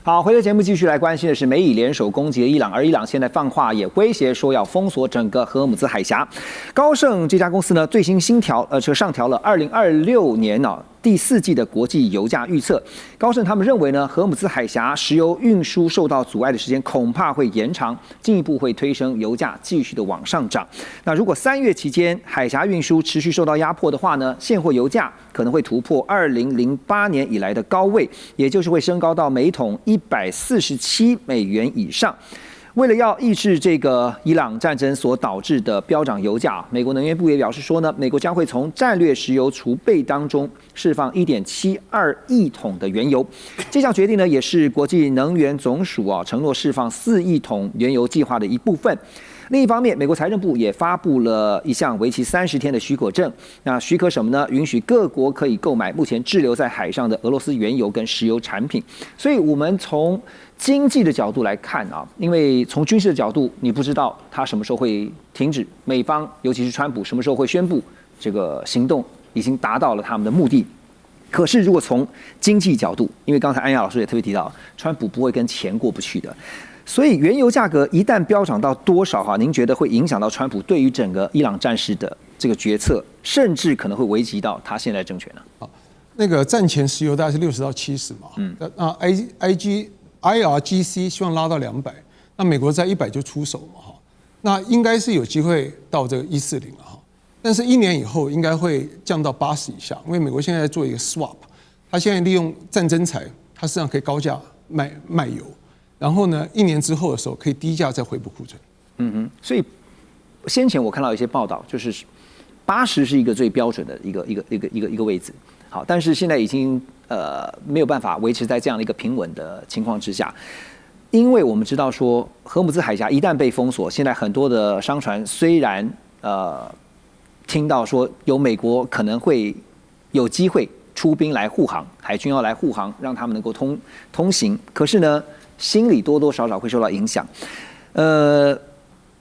好，回到节目继续来关心的是美以联手攻击了伊朗，而伊朗现在放话也威胁说要封锁整个荷尔姆兹海峡。高盛这家公司呢最新上调了2026年第4季的国际油价预测。高盛他们认为呢，荷尔姆兹海峡石油运输受到阻碍的时间恐怕会延长，进一步会推升油价继续的往上涨。那如果3月期间海峡运输持续受到压迫的话呢，现货油价可能会突破2008年以来的高位，也就是会升高到每桶147美元以上。为了要抑制这个伊朗战争所导致的飙涨油价，美国能源部也表示说呢，美国将会从战略石油储备当中释放1.72亿桶的原油。这项决定呢，也是国际能源总署承诺释放4亿桶原油计划的一部分。另一方面，美国财政部也发布了一项为期30天的许可证。那许可什么呢？允许各国可以购买目前滞留在海上的俄罗斯原油跟石油产品。所以，我们从经济的角度来看因为从军事的角度，你不知道他什么时候会停止。美方，尤其是川普，什么时候会宣布这个行动已经达到了他们的目的。可是，如果从经济角度，因为刚才安雅老师也特别提到，川普不会跟钱过不去的。所以，原油价格一旦飙涨到多少您觉得会影响到川普对于整个伊朗战事的这个决策，甚至可能会危及到他现在政权呢？好，那个战前石油大概是60到70嘛，IRGC 希望拉到200，那美国在100就出手嘛那应该是有机会到这个140了但是1年以后应该会降到80以下，因为美国现在在做一个 swap， 它现在利用战争财，它实际上可以高价卖油。然后呢，1年之后的时候可以低价再回补库存。所以先前我看到一些报道，就是80是一个最标准的一个位置。好，但是现在已经没有办法维持在这样的一个平稳的情况之下，因为我们知道说荷尔姆兹海峡一旦被封锁，现在很多的商船虽然听到说有美国可能会有机会出兵来护航，海军要来护航，让他们能够通行，可是呢，心里多多少少会受到影响。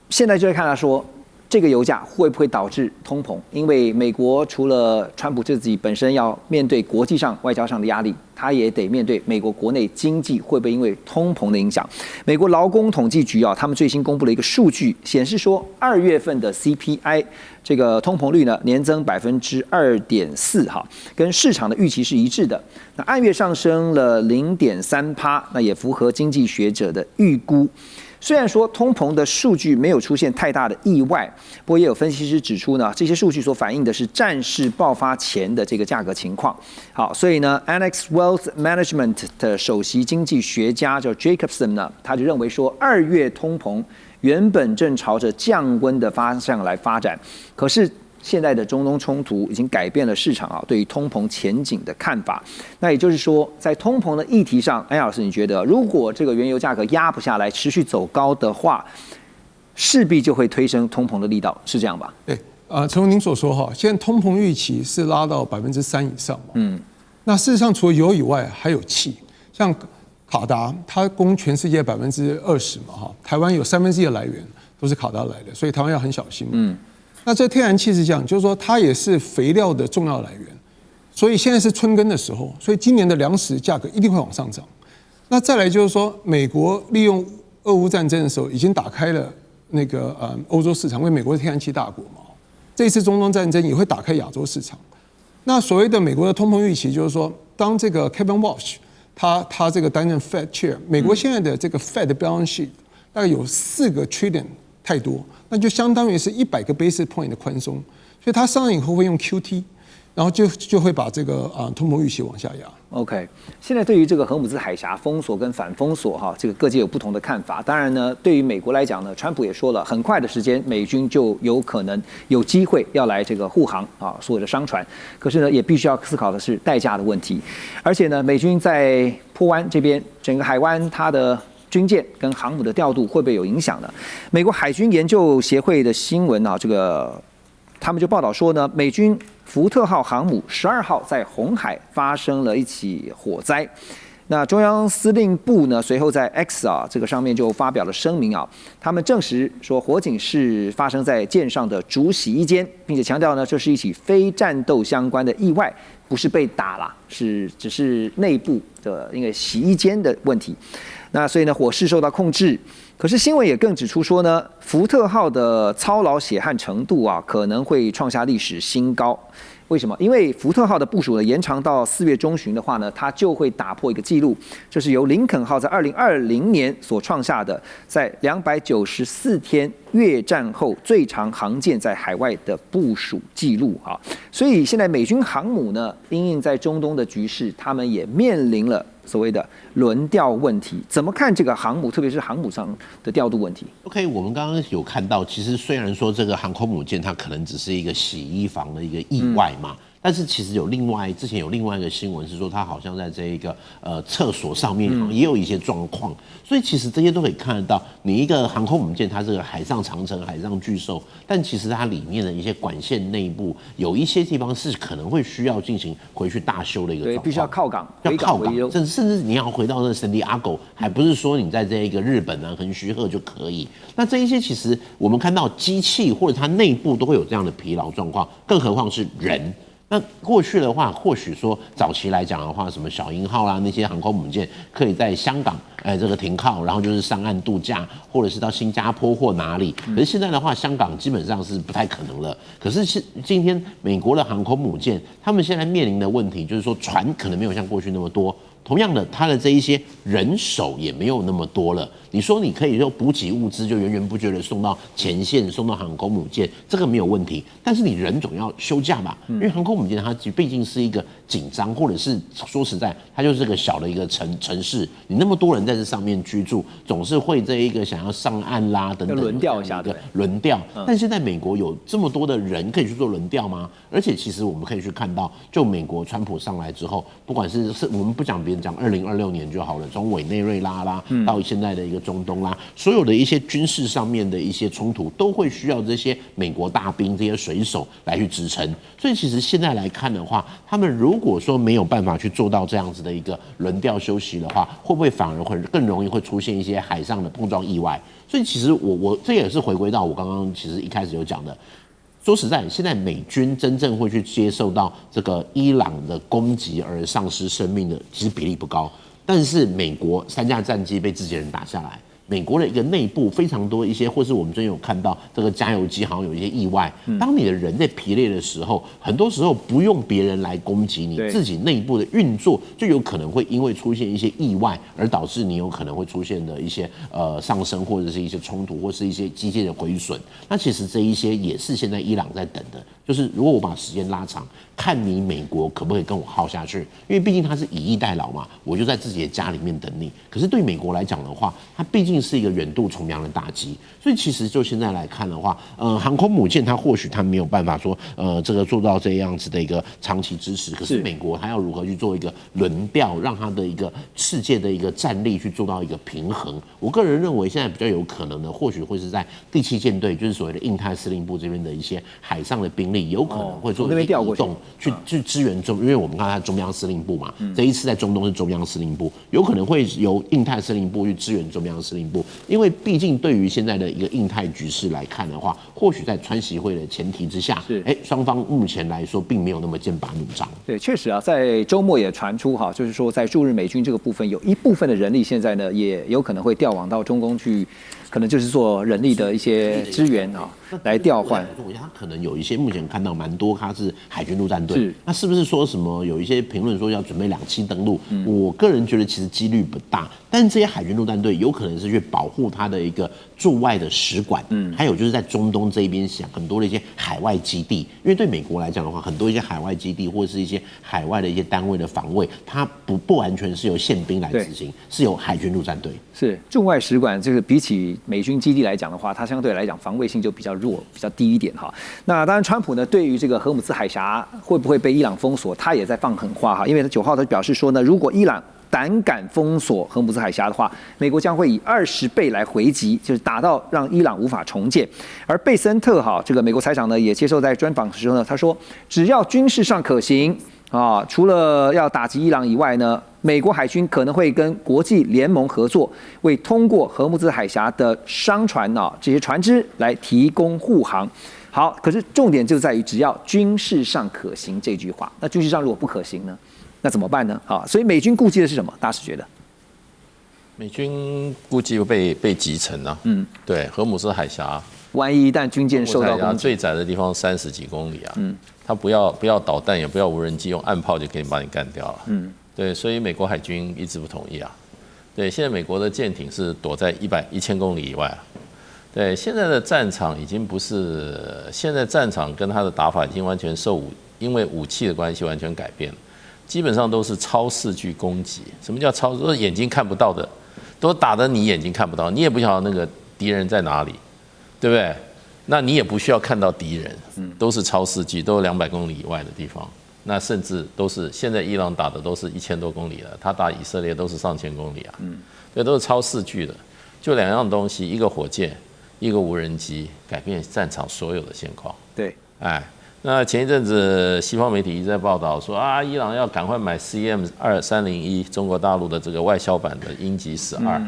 现在就会看到说，这个油价会不会导致通膨？因为美国除了川普自己本身要面对国际上外交上的压力，他也得面对美国国内经济会不会因为通膨的影响。美国劳工统计局他们最新公布了一个数据，显示说2月份的 CPI 这个通膨率呢年增2.4%跟市场的预期是一致的。那按月上升了0.3%，那也符合经济学者的预估。虽然说通膨的数据没有出现太大的意外，不过也有分析师指出呢，这些数据所反映的是战事爆发前的这个价格情况。好，所以呢 ，Annex Wealth Management 的首席经济学家叫 Jacobson 呢，他就认为说2月通膨原本正朝着降温的方向来发展，可是现在的中东冲突已经改变了市场对于通膨前景的看法。那也就是说，在通膨的议题上，安老师，你觉得如果这个原油价格压不下来，持续走高的话，势必就会推升通膨的力道，是这样吧？对，诚如您所说现在通膨预期是拉到3%以上嘛。那事实上除了油以外，还有气，像卡达，它供全世界20%嘛台湾有1/3的来源都是卡达来的，所以台湾要很小心嘛。那这天然气是这样，就是说它也是肥料的重要来源，所以现在是春耕的时候，所以今年的粮食价格一定会往上涨。那再来就是说，美国利用俄乌战争的时候，已经打开了那个欧洲市场，因为美国是天然气大国嘛。这一次中东战争也会打开亚洲市场。那所谓的美国的通膨预期，就是说，当这个 Kevin Walsh 他这个担任 Fed Chair， 美国现在的这个 Fed 的 balance sheet 大概有4个 trillion。太多，那就相当于是100个 basis point 的宽松，所以它上来以后会用 QT， 然后就会把这个通膨预期往下压。OK， 现在对于这个荷尔姆兹海峡封锁跟反封锁这个各界有不同的看法。当然呢，对于美国来讲呢，川普也说了，很快的时间美军就有可能有机会要来这个护航所有的商船。可是呢，也必须要思考的是代价的问题。而且呢，美军在波湾这边整个海湾它的军舰跟航母的调度会不会有影响呢？美国海军研究协会的新闻他们就报道说呢，美军福特号航母12号在红海发生了一起火灾。那中央司令部呢，随后在 X 这个上面就发表了声明他们证实说火警是发生在舰上的主洗衣间，并且强调呢，这是一起非战斗相关的意外，不是被打啦，只是内部的一个洗衣间的问题。那所以呢，火势受到控制。可是新闻也更指出说呢，福特号的操劳血汗程度可能会创下历史新高。为什么？因为福特号的部署呢延长到4月中旬的话呢，它就会打破一个记录，就是由林肯号在2020年所创下的，在294天越战后最长航舰在海外的部署记录所以现在美军航母呢，因应在中东的局势，他们也面临了所谓的轮调问题。怎么看这个航母，特别是航母上的调度问题 ？OK， 我们刚刚有看到，其实虽然说这个航空母舰它可能只是一个洗衣房的一个意外嘛。但是其实之前有另外一个新闻是说，它好像在这一个厕所上面也有一些状况，所以其实这些都可以看得到，你一个航空母舰它这个海上长城、海上巨兽，但其实它里面的一些管线内部有一些地方是可能会需要进行回去大修的一个状况，对，必须要靠港，要靠港，甚至你要回到那圣地亚哥，还不是说你在这一个日本横须贺就可以。那这一些其实我们看到机器或者它内部都会有这样的疲劳状况，更何况是人。那过去的话，或许说早期来讲的话，什么小鹰号啦，那些航空母舰可以在香港这个停靠，然后就是上岸度假，或者是到新加坡或哪里。可是现在的话，香港基本上是不太可能了。可是今天美国的航空母舰，他们现在面临的问题就是说，船可能没有像过去那么多。同样的，它的这一些人手也没有那么多了。你说你可以用补给物资就源源不绝的送到前线，送到航空母舰，这个没有问题。但是你人总要休假吧？因为航空母舰它毕竟是一个紧张，或者是说实在，它就是个小的一个城市，你那么多人在这上面居住，总是会这一个想要上岸啦等等，轮调一下的轮调。但现在美国有这么多的人可以去做轮调吗？而且其实我们可以去看到，就美国川普上来之后，不管是我们不讲别人讲2026年就好了，从委内瑞拉啦到现在的一个中东啦，所有的一些军事上面的一些冲突，都会需要这些美国大兵、这些水手来去支撑。所以其实现在来看的话，他们如果说没有办法去做到这样子的一个轮调休息的话，会不会反而会更容易会出现一些海上的碰撞意外？所以其实我这也是回归到我刚刚其实一开始有讲的。说实在，现在美军真正会去接受到这个伊朗的攻击而丧失生命的，其实比例不高。但是美国3架战机被自己人打下来，美国的一个内部非常多一些，或是我们最近有看到这个加油机好像有一些意外。当你的人在疲累的时候，很多时候不用别人来攻击你，自己内部的运作就有可能会因为出现一些意外，而导致你有可能会出现的一些上升，或者是一些冲突，或是一些机械的毁损。那其实这一些也是现在伊朗在等的，就是如果我把时间拉长，看你美国可不可以跟我耗下去，因为毕竟他是以逸待劳嘛，我就在自己的家里面等你。可是对美国来讲的话，它毕竟是一个远渡重洋的打击，所以其实就现在来看的话，航空母舰它或许它没有办法说，这个做到这样子的一个长期支持。可是美国它要如何去做一个轮调，让它的一个世界的一个战力去做到一个平衡？我个人认为现在比较有可能的，或许会是在第7舰队，就是所谓的印太司令部这边的一些海上的兵力，有可能会做一些移动，去支援因为我们看它中央司令部嘛，这一次在中东是中央司令部，有可能会由印太司令部去支援中央司令部。因为毕竟对于现在的一个印太局势来看的话，或许在川习会的前提之下，双方目前来说并没有那么剑拔弩张。对，确实在周末也传出就是说在驻日美军这个部分，有一部分的人力现在呢也有可能会调往到中东去，可能就是做人力的一些支援来调换。他可能有一些目前看到蛮多，他是海军陆战队，那是不是说什么有一些评论说要准备2栖登陆？我个人觉得其实几率不大，但是这些海军陆战队有可能是去保护他的一个驻外的使馆，还有就是在中东这一边想很多的一些海外基地，因为对美国来讲的话，很多一些海外基地或者是一些海外的一些单位的防卫，它不完全是由宪兵来执行，是由海军陆战队。是驻外使馆，这个比起美军基地来讲的话，它相对来讲防卫性就比较弱，比较低一点那当然，川普呢对于这个荷姆斯海峡会不会被伊朗封锁，他也在放狠话因为他9号他表示说呢，如果伊朗胆敢封锁荷姆斯海峡的话，美国将会以20倍来回击，就是打到让伊朗无法重建。而贝森特这个美国财长呢也接受在专访的时候呢，他说只要军事上可行除了要打击伊朗以外呢，美国海军可能会跟国际联盟合作，为通过荷姆兹海峡的商船这些船只来提供护航。好，可是重点就在于只要军事上可行这句话。那军事上如果不可行呢，那怎么办呢？所以美军顾忌的是什么？大使觉得？美军估计被击沉啊。对，荷姆斯海峡，万一一旦军舰受到攻击，最窄的地方30几公里啊。他不要导弹，也不要无人机，用岸炮就可以把你干掉了。对，所以美国海军一直不同意啊。对，现在美国的舰艇是躲在1000公里以外啊。对，现在的战场已经不是，现在战场跟他的打法已经完全因为武器的关系完全改变了，基本上都是超视距攻击。什么叫超？都是眼睛看不到的，都打得你眼睛看不到，你也不晓得那个敌人在哪里，对不对？那你也不需要看到敌人，都是超视距，都是200公里以外的地方。那甚至都是现在伊朗打的都是1000多公里了，他打以色列都是上千公里啊。对，都是超视距的，就2样东西，一个火箭。一个无人机改变战场所有的现况。对，那前一阵子西方媒体一直在报道说伊朗要赶快买 CM-2301中国大陆的这个外销版的鹰击12，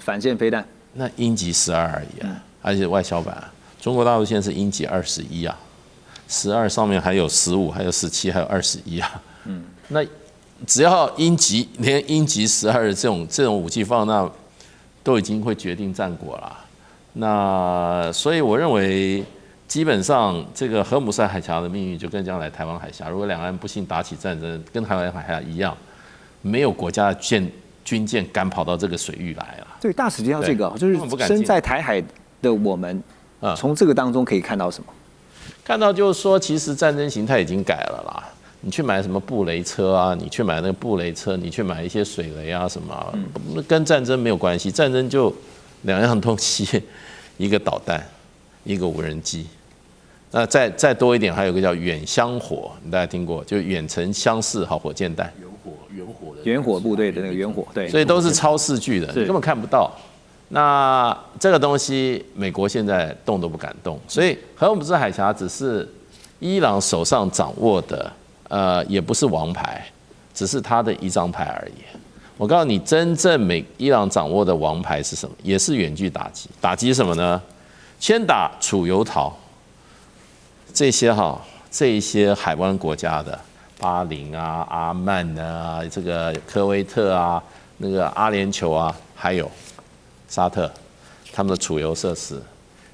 反舰飞弹。那鹰击12而已啊，而且外销版中国大陆现在是鹰击21啊，12上面还有15，还有17，还有21啊。那只要连鹰击12这种武器放那，都已经会决定战果了。那所以我认为，基本上这个荷姆斯海峡的命运就跟将来台湾海峡，如果两岸不幸打起战争，跟台湾海峡一样，没有国家军舰敢跑到这个水域来了。对，大使提到这个，就是身在台海的我们，从这个当中可以看到什么？看到就是说，其实战争形态已经改了啦。你去买什么布雷车啊？你去买那个布雷车，你去买一些水雷啊什么，跟战争没有关系。战争就2样东西，一个导弹，一个无人机。那再多一点，还有一个叫远相火，你大家听过，就远程相视火箭弹。远火部队的那个远火，对。所以都是超视距的，你根本看不到。那这个东西，美国现在动都不敢动。所以荷姆斯海峡只是伊朗手上掌握的，也不是王牌，只是他的一张牌而已。我告诉你，真正伊朗掌握的王牌是什么？也是远距打击。打击什么呢？先打储油槽，这些海湾国家的巴林啊、阿曼啊、这个科威特啊、那个阿联酋啊，还有沙特，他们的储油设施。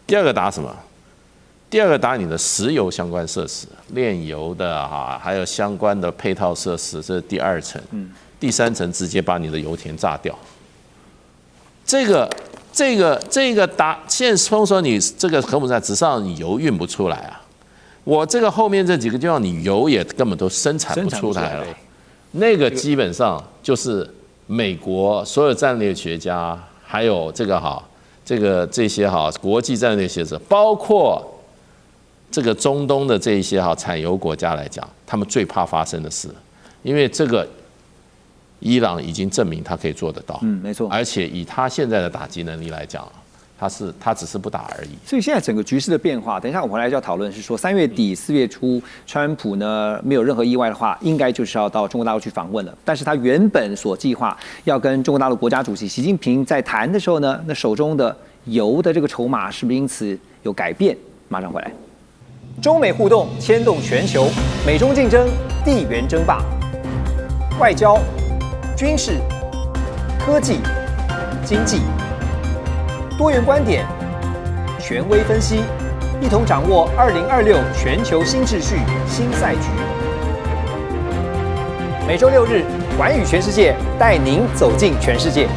第二个打什么？第二个打你的石油相关设施，炼油的还有相关的配套设施，这是第2层。第3层直接把你的油田炸掉。这个打，现在封锁你这个荷姆斯海，只是让你油运不出来啊。我这个后面这几个地方，你油也根本都生产不出来了。那个基本上就是美国所有战略学家，还有这些国际战略学者，包括这个中东的这一些产油国家来讲，他们最怕发生的事，因为这个。伊朗已经证明他可以做得到，没错，而且以他现在的打击能力来讲，他只是不打而已。所以现在整个局势的变化，等一下我们回来就要讨论是说，3月底4月初，川普呢没有任何意外的话，应该就是要到中国大陆去访问了。但是他原本所计划要跟中国大陆国家主席习近平在谈的时候呢，那手中的油的这个筹码是不是因此有改变？马上回来。中美互动牵动全球，美中竞争，地缘争霸，外交。军事、科技、经济，多元观点，权威分析，一同掌握2026全球新秩序、新赛局。每周6日，寰宇全世界，带您走进全世界。